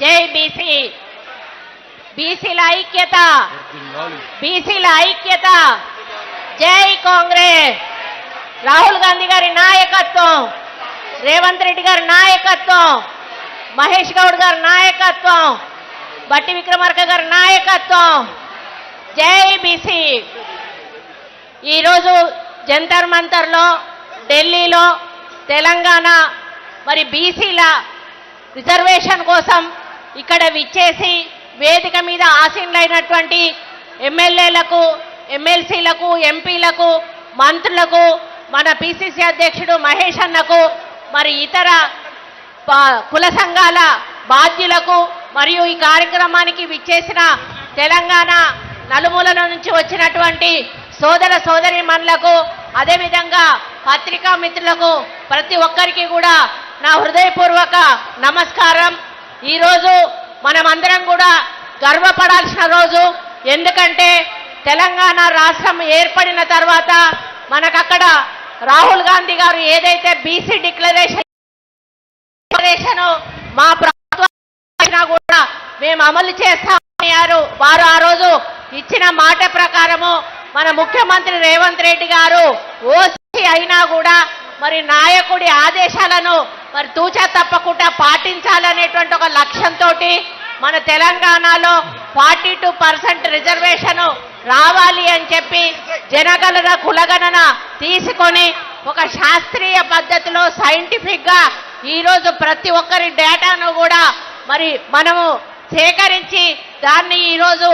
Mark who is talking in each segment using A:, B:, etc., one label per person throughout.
A: జై బీసీ, బీసీల ఐక్యత, బీసీల ఐక్యత. జై కాంగ్రెస్. రాహుల్ గాంధీ గారి నాయకత్వం, రేవంత్ రెడ్డి గారి నాయకత్వం, మహేష్ గౌడ్ గారి నాయకత్వం, బట్టి విక్రమార్క గారి నాయకత్వం. జై బీసీ. ఈరోజు జంతర్ మంతర్లో ఢిల్లీలో తెలంగాణ మరి బీసీల రిజర్వేషన్ కోసం ఇక్కడ విచ్చేసి వేదిక మీద ఆసీనులైనటువంటి ఎమ్మెల్యేలకు, ఎమ్మెల్సీలకు, ఎంపీలకు, మంత్రులకు, మన పిసిసి అధ్యక్షుడు మహేష్ అన్నకు, మరి ఇతర కుల సంఘాల బాధ్యులకు, మరియు ఈ కార్యక్రమానికి విచ్చేసిన తెలంగాణ నలుమూలల నుంచి వచ్చినటువంటి సోదర సోదరీమణులకు, అదేవిధంగా పత్రికా మిత్రులకు, ప్రతి ఒక్కరికి కూడా నా హృదయపూర్వక నమస్కారం. ఈరోజు మనమందరం కూడా గర్వపడాల్సిన రోజు. ఎందుకంటే తెలంగాణ రాష్ట్రం ఏర్పడిన తర్వాత మనకక్కడ రాహుల్ గాంధీ గారు ఏదైతే బీసీ డిక్లరేషన్ మా ప్రభుత్వం కూడా మేము అమలు చేస్తామన్నారు. వారు ఆ రోజు ఇచ్చిన మాట ప్రకారము మన ముఖ్యమంత్రి రేవంత్ రెడ్డి గారు ఓసీ అయినా కూడా మరి నాయకుడి ఆదేశాలను మరి తూచా తప్పకుండా పాటించాలనేటువంటి ఒక లక్ష్యంతో మన తెలంగాణలో 42% రిజర్వేషన్ రావాలి అని చెప్పి జనగణన కులగణన తీసుకొని ఒక శాస్త్రీయ పద్ధతిలో సైంటిఫిక్ గా ఈరోజు ప్రతి ఒక్కరి డేటాను కూడా మరి మనము సేకరించి దాన్ని ఈరోజు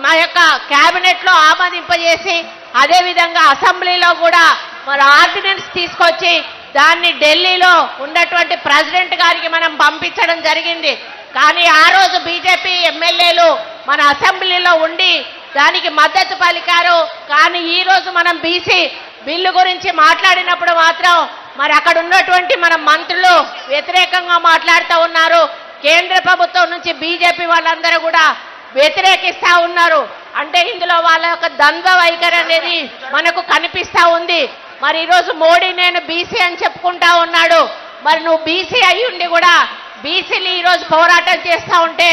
A: మా యొక్క కేబినెట్ లో ఆమోదింపజేసి, అదేవిధంగా అసెంబ్లీలో కూడా మరి ఆర్డినెన్స్ తీసుకొచ్చి దాన్ని ఢిల్లీలో ఉన్నటువంటి ప్రెసిడెంట్ గారికి మనం పంపించడం జరిగింది. కానీ ఆ రోజు బీజేపీ ఎమ్మెల్యేలు మన అసెంబ్లీలో ఉండి దానికి మద్దతు పలికారు. కానీ ఈ రోజు మనం బీసీ బిల్లు గురించి మాట్లాడినప్పుడు మాత్రం మరి అక్కడ ఉన్నటువంటి మన మంత్రులు వ్యతిరేకంగా మాట్లాడుతూ ఉన్నారు. కేంద్ర ప్రభుత్వం నుంచి బీజేపీ వాళ్ళందరూ కూడా వ్యతిరేకిస్తా ఉన్నారు. అంటే ఇందులో వాళ్ళ యొక్క ద్వంద్వ వైఖరి అనేది మనకు కనిపిస్తా ఉంది. మరి ఈరోజు మోడీ నేను బీసీ అని చెప్పుకుంటా ఉన్నాడు. మరి నువ్వు బీసీ అయి ఉండి కూడా బీసీలు ఈరోజు పోరాటం చేస్తా ఉంటే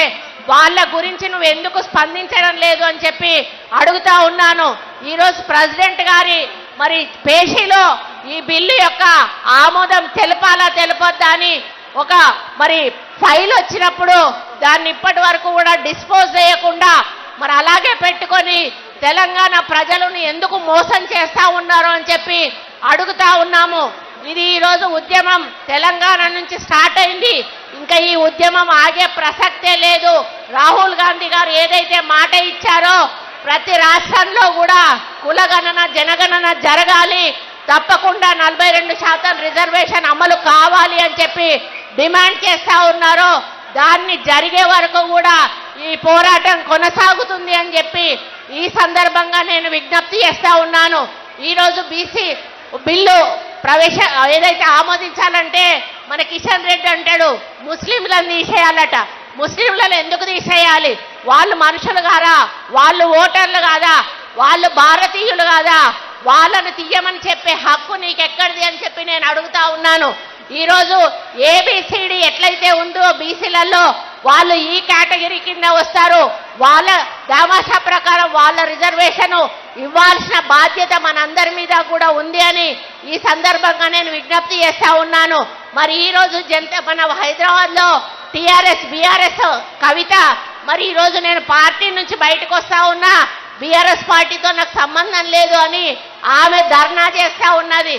A: వాళ్ళ గురించి నువ్వు ఎందుకు స్పందించడం లేదు అని చెప్పి అడుగుతా ఉన్నాను. ఈరోజు ప్రెసిడెంట్ గారి మరి పేషీలో ఈ బిల్లు యొక్క ఆమోదం తెలపొద్దా అని ఒక మరి ఫైల్ వచ్చినప్పుడు దాన్ని ఇప్పటి వరకు కూడా డిస్పోజ్ చేయకుండా మరి అలాగే పెట్టుకొని తెలంగాణ ప్రజలను ఎందుకు మోసం చేస్తా ఉన్నారు అని చెప్పి అడుగుతా ఉన్నాము. ఇది ఈరోజు ఉద్యమం తెలంగాణ నుంచి స్టార్ట్ అయింది. ఇంకా ఈ ఉద్యమం ఆగే ప్రసక్తే లేదు. రాహుల్ గాంధీ గారు ఏదైతే మాట ఇచ్చారో ప్రతి రాష్ట్రంలో కూడా కులగణన జనగణన జరగాలి, తప్పకుండా 42% రిజర్వేషన్ అమలు కావాలి అని చెప్పి డిమాండ్ చేస్తా ఉన్నారో దాన్ని జరిగే వరకు కూడా ఈ పోరాటం కొనసాగుతుంది అని చెప్పి ఈ సందర్భంగా నేను విజ్ఞప్తి చేస్తా ఉన్నాను. ఈరోజు బీసీ బిల్లు ఏదైతే ఆమోదించాలంటే మన కిషన్ రెడ్డి అంటాడు ముస్లింలను తీసేయాలట. ముస్లింలను ఎందుకు తీసేయాలి? వాళ్ళు మనుషులు కాదా? వాళ్ళు ఓటర్లు కాదా? వాళ్ళు భారతీయులు కాదా? వాళ్ళను తీయమని చెప్పే హక్కు నీకెక్కడిది అని చెప్పి నేను అడుగుతా ఉన్నాను. ఈరోజు ఏబిసిడి ఎట్లయితే ఉందో బీసీలలో వాళ్ళు ఈ కేటగిరీ కింద వస్తారు. వాళ్ళ దామాషా ప్రకారం వాళ్ళ రిజర్వేషన్ ఇవ్వాల్సిన బాధ్యత మనందరి మీద కూడా ఉంది అని ఈ సందర్భంగా నేను విజ్ఞప్తి చేస్తా ఉన్నాను. మరి ఈరోజు మన హైదరాబాద్ లో టిఆర్ఎస్ బీఆర్ఎస్ కవిత మరి ఈరోజు నేను పార్టీ నుంచి బయటకు వస్తా ఉన్నా, బీఆర్ఎస్ పార్టీతో నాకు సంబంధం లేదు అని ఆమె ధర్నా చేస్తా ఉన్నది.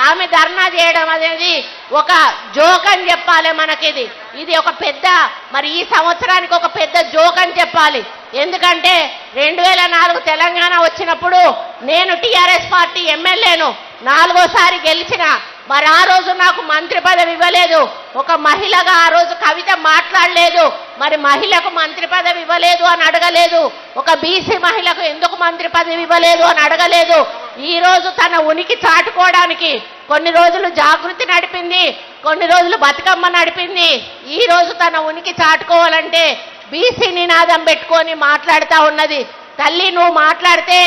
A: ఆమె ధర్నా చేయడం అనేది ఒక జోక్ అని చెప్పాలి మనకిది. ఇది ఒక పెద్ద మరి ఈ సంవత్సరానికి ఒక పెద్ద జోక్ అని చెప్పాలి. ఎందుకంటే 2004 తెలంగాణ వచ్చినప్పుడు నేను టీఆర్ఎస్ పార్టీ ఎమ్మెల్యేను, 4వ సారి గెలిచిన. మరి ఆ రోజు నాకు మంత్రి పదవి ఇవ్వలేదు. ఒక మహిళగా ఆ రోజు కవిత మాట్లాడలేదు. మరి మహిళకు మంత్రి పదవి ఇవ్వలేదు అని అడగలేదు. ఒక బీసీ మహిళకు ఎందుకు మంత్రి పదవి ఇవ్వలేదు అని అడగలేదు. ఈ రోజు తన ఉనికి చాటుకోవడానికి కొన్ని రోజులు జాగృతి నడిపింది, కొన్ని రోజులు బతుకమ్మ నడిపింది. ఈ రోజు తన ఉనికి చాటుకోవాలంటే బీసీ నినాదం పెట్టుకొని మాట్లాడుతూ ఉన్నది. తల్లి నువ్వు మాట్లాడితే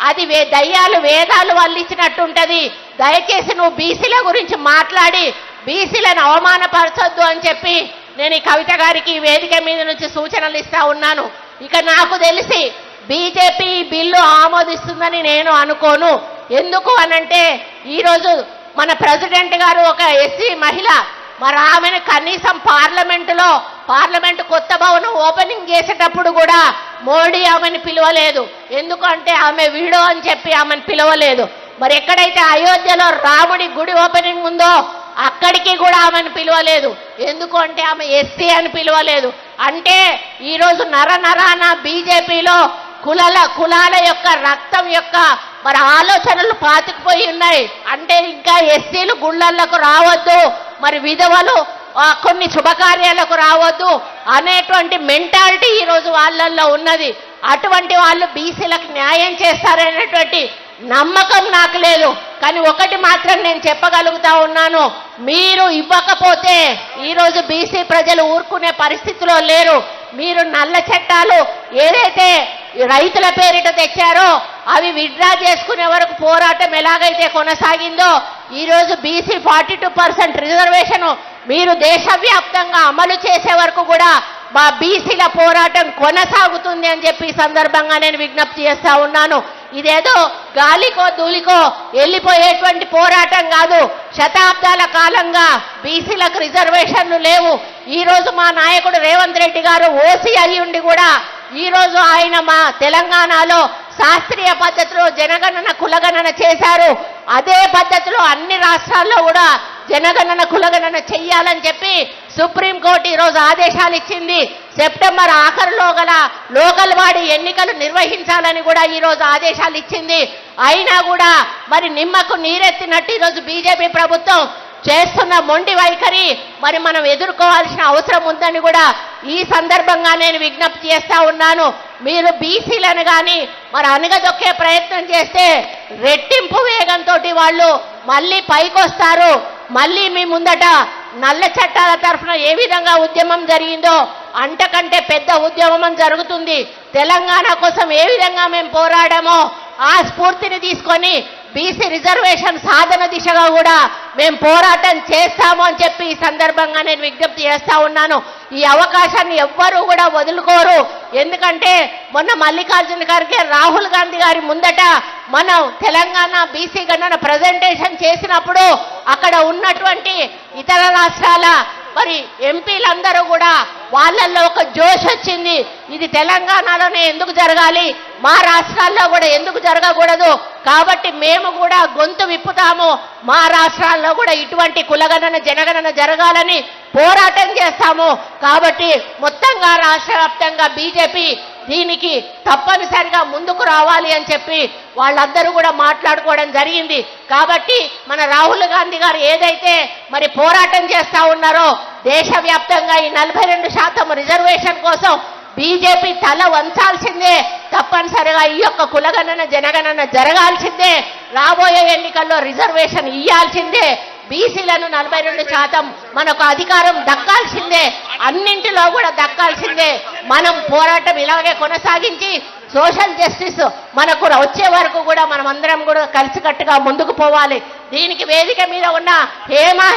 A: అది దయ్యాలు వేదాలు వల్లించినట్టుంటది. దయచేసి నువ్వు బీసీల గురించి మాట్లాడి బీసీలను అవమానపరచొద్దు అని చెప్పి నేను ఈ కవిత గారికి ఈ వేదిక మీద నుంచి సూచనలు ఇస్తా ఉన్నాను. ఇక నాకు తెలిసి బీజేపీ బిల్లు ఆమోదిస్తుందని నేను అనుకోను. ఎందుకు అనంటే ఈరోజు మన ప్రెసిడెంట్ గారు ఒక ఎస్సీ మహిళ, మరి ఆమెను కనీసం పార్లమెంటు కొత్త భవనం ఓపెనింగ్ చేసేటప్పుడు కూడా మోడీ ఆమెను పిలవలేదు. ఎందుకంటే ఆమె వీడో అని చెప్పి ఆమెను పిలవలేదు. మరి ఎక్కడైతే అయోధ్యలో రాముడి గుడి ఓపెనింగ్ ఉందో అక్కడికి కూడా ఆమెను పిలవలేదు. ఎందుకు అంటే ఆమె ఎస్సీ అని పిలవలేదు. అంటే ఈరోజు నరనరాన బీజేపీలో కులాల యొక్క రక్తం యొక్క మరి ఆలోచనలు పాతుకుపోయి ఉన్నాయి. అంటే ఇంకా ఎస్సీలు గుళ్ళకు రావద్దు, మరి విధవలు కొన్ని శుభకార్యాలకు రావద్దు అనేటువంటి మెంటాలిటీ ఈరోజు వాళ్ళల్లో ఉన్నది. అటువంటి వాళ్ళు బీసీలకు న్యాయం చేస్తారనేటువంటి నమ్మకం నాకు లేదు. కానీ ఒకటి మాత్రం నేను చెప్పగలుగుతా ఉన్నాను, మీరు ఇవ్వకపోతే ఈరోజు బీసీ ప్రజలు ఊరుకునే పరిస్థితిలో లేరు. మీరు నల్ల చట్టాలు ఏదైతే రైతుల పేరిట తెచ్చారో అవి విత్డ్రా చేసుకునే వరకు పోరాటం ఎలాగైతే కొనసాగిందో ఈరోజు బీసీ 42% రిజర్వేషన్ మీరు దేశవ్యాప్తంగా అమలు చేసే వరకు కూడా మా బీసీల పోరాటం కొనసాగుతుంది అని చెప్పి సందర్భంగా నేను విజ్ఞప్తి చేస్తా ఉన్నాను. ఇదేదో గాలికో ధూళికో వెళ్ళిపోయేటువంటి పోరాటం కాదు. శతాబ్దాల కాలంగా బీసీలకు రిజర్వేషన్లు లేవు. ఈరోజు మా నాయకుడు రేవంత్ రెడ్డి గారు ఓసీ అయి ఉండి కూడా ఈరోజు ఆయన మా తెలంగాణలో శాస్త్రీయ పద్ధతిలో జనగణన కులగణన చేశారు. అదే పద్ధతిలో అన్ని రాష్ట్రాల్లో కూడా జనగణన కులగణన చెయ్యాలని చెప్పి సుప్రీంకోర్టు ఈరోజు ఆదేశాలు ఇచ్చింది. సెప్టెంబర్ ఆఖరులో గల లోకల్ బాడీ ఎన్నికలు నిర్వహించాలని కూడా ఈరోజు ఆదేశాలు ఇచ్చింది. అయినా కూడా మరి నిమ్మకు నీరెత్తినట్టు ఈరోజు బీజేపీ ప్రభుత్వం చేస్తున్న మొండి వైఖరి మరి మనం ఎదుర్కోవాల్సిన అవసరం ఉందని కూడా ఈ సందర్భంగా నేను విజ్ఞప్తి చేస్తా ఉన్నాను. మీరు బీసీలను కానీ మరి అణగదొక్కే ప్రయత్నం చేస్తే రెట్టింపు వేగంతో వాళ్ళు మళ్ళీ పైకొస్తారు. మళ్ళీ మీ ముందట నల్ల చట్టాల తరఫున ఏ విధంగా ఉద్యమం జరిగిందో అంతకంటే పెద్ద ఉద్యమం జరుగుతుంది. తెలంగాణ కోసం ఏ విధంగా మేము పోరాడామో ఆ స్ఫూర్తిని తీసుకొని బీసీ రిజర్వేషన్ సాధన దిశగా కూడా మేము పోరాటం చేస్తాము అని చెప్పి ఈ సందర్భంగా నేను విజ్ఞప్తి చేస్తా ఉన్నాను. ఈ అవకాశాన్ని ఎవ్వరూ కూడా వదులుకోరు. ఎందుకంటే మొన్న మల్లికార్జున ఖర్గే రాహుల్ గాంధీ గారి ముందట మనం తెలంగాణ బీసీ గణన ప్రజెంటేషన్ చేసినప్పుడు అక్కడ ఉన్నటువంటి ఇతర రాష్ట్రాల మరి ఎంపీలందరూ కూడా వాళ్ళల్లో ఒక జోష్ వచ్చింది. ఇది తెలంగాణలోనే ఎందుకు జరగాలి, మా రాష్ట్రాల్లో కూడా ఎందుకు జరగకూడదు, కాబట్టి మేము కూడా గొంతు విప్పుతాము, మా రాష్ట్రాల్లో కూడా ఇటువంటి కులగణన జనగణన జరగాలని పోరాటం చేస్తాము. కాబట్టి మొత్తంగా రాష్ట్ర వ్యాప్తంగా బీజేపీ దీనికి తప్పనిసరిగా ముందుకు రావాలి అని చెప్పి వాళ్ళందరూ కూడా మాట్లాడుకోవడం జరిగింది. కాబట్టి మన రాహుల్ గాంధీ గారు ఏదైతే మరి పోరాటం చేస్తా ఉన్నారో దేశవ్యాప్తంగా ఈ 42% రిజర్వేషన్ కోసం బీజేపీ తల వంచాల్సిందే. తప్పనిసరిగా ఈ యొక్క కులగణన జనగణన జరగాల్సిందే. రాబోయే ఎన్నికల్లో రిజర్వేషన్ ఇయ్యాల్సిందే. బీసీలను 42% మనకు అధికారం దక్కాల్సిందే. అన్నింటిలో కూడా దక్కాల్సిందే. మనం పోరాటం ఇలాగే కొనసాగించి సోషల్ జస్టిస్ మనకు వచ్చే వరకు కూడా మనం అందరం కూడా కలిసికట్టుగా ముందుకు పోవాలి. దీనికి వేదిక మీద ఉన్న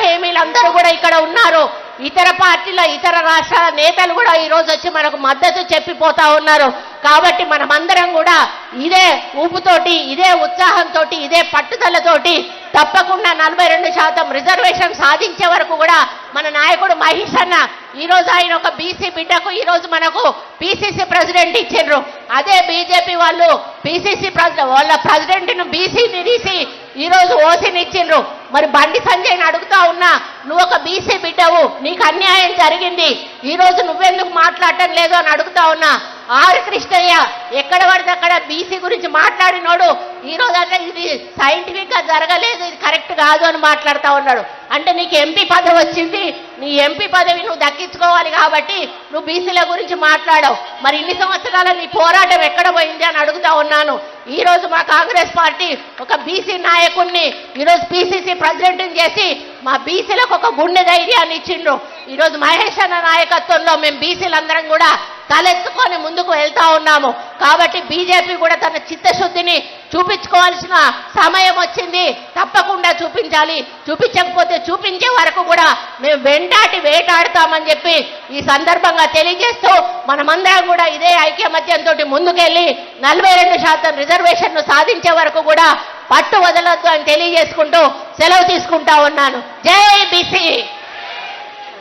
A: హేమీలందరూ కూడా ఇక్కడ ఉన్నారు. ఇతర పార్టీల ఇతర రాష్ట్రాల నేతలు కూడా ఈరోజు వచ్చి మనకు మద్దతు చెప్పిపోతా ఉన్నారు. కాబట్టి మనమందరం కూడా ఇదే ఊపుతోటి ఇదే ఉత్సాహంతో ఇదే పట్టుదలతోటి తప్పకుండా 42% రిజర్వేషన్ సాధించే వరకు కూడా మన నాయకుడు మహేష్ అన్న ఈరోజు ఆయన ఒక బీసీ బిడ్డకు ఈరోజు మనకు పిసిసి ప్రెసిడెంట్ ఇచ్చిండ్రు. అదే బీజేపీ వాళ్ళు పిసిసి వాళ్ళ ప్రెసిడెంట్ను బీసీని తీసి ఈరోజు ఓసీని ఇచ్చిండ్రు. మరి బండి సంజయ్ని అడుగుతా ఉన్నా, నువ్వు ఒక బీసీ బిడ్డవు, నీకు అన్యాయం జరిగింది, ఈరోజు నువ్వెందుకు మాట్లాడటం లేదు అని అడుగుతా ఉన్నా. ఆర్ కృష్ణయ్య ఎక్కడ పడితే అక్కడ బీసీ గురించి మాట్లాడినోడు ఈరోజు అంటే ఇది సైంటిఫిక్ గా జరగలేదు, ఇది కరెక్ట్ కాదు అని మాట్లాడుతూ ఉన్నాడు. అంటే నీకు ఎంపీ పదవి వచ్చింది, నీ ఎంపీ పదవి నువ్వు దక్కించుకోవాలి కాబట్టి నువ్వు బీసీల గురించి మాట్లాడావు. మరి ఇన్ని సంవత్సరాల నీ పోరాటం ఎక్కడ పోయింది అని అడుగుతా ఉన్నాను. ఈరోజు మా కాంగ్రెస్ పార్టీ ఒక బీసీ నాయకుడిని ఈరోజు పిసిసి ప్రెసిడెంట్ని చేసి మా బీసీలకు ఒక గుండె ధైర్యాన్ని ఇచ్చిండ్రు. ఈరోజు మహేష్ అన్న నాయకత్వంలో మేము బీసీలందరం కూడా తలెత్తుకొని ముందుకు వెళ్తా ఉన్నాము. కాబట్టి బీజేపీ కూడా తన చిత్తశుద్ధిని చూపించుకోవాల్సిన సమయం వచ్చింది. తప్పకుండా చూపించాలి. చూపించకపోతే చూపించే వరకు కూడా మేము వెంటాటి వేటాడుతామని చెప్పి ఈ సందర్భంగా తెలియజేస్తూ మనమందరం కూడా ఇదే ఐక్యమత్యంతో ముందుకెళ్ళి 42% రిజర్వేషన్ను సాధించే వరకు కూడా పట్టు వదలొద్దు అని తెలియజేసుకుంటూ సెలవు తీసుకుంటా ఉన్నాను. జై బీసీ.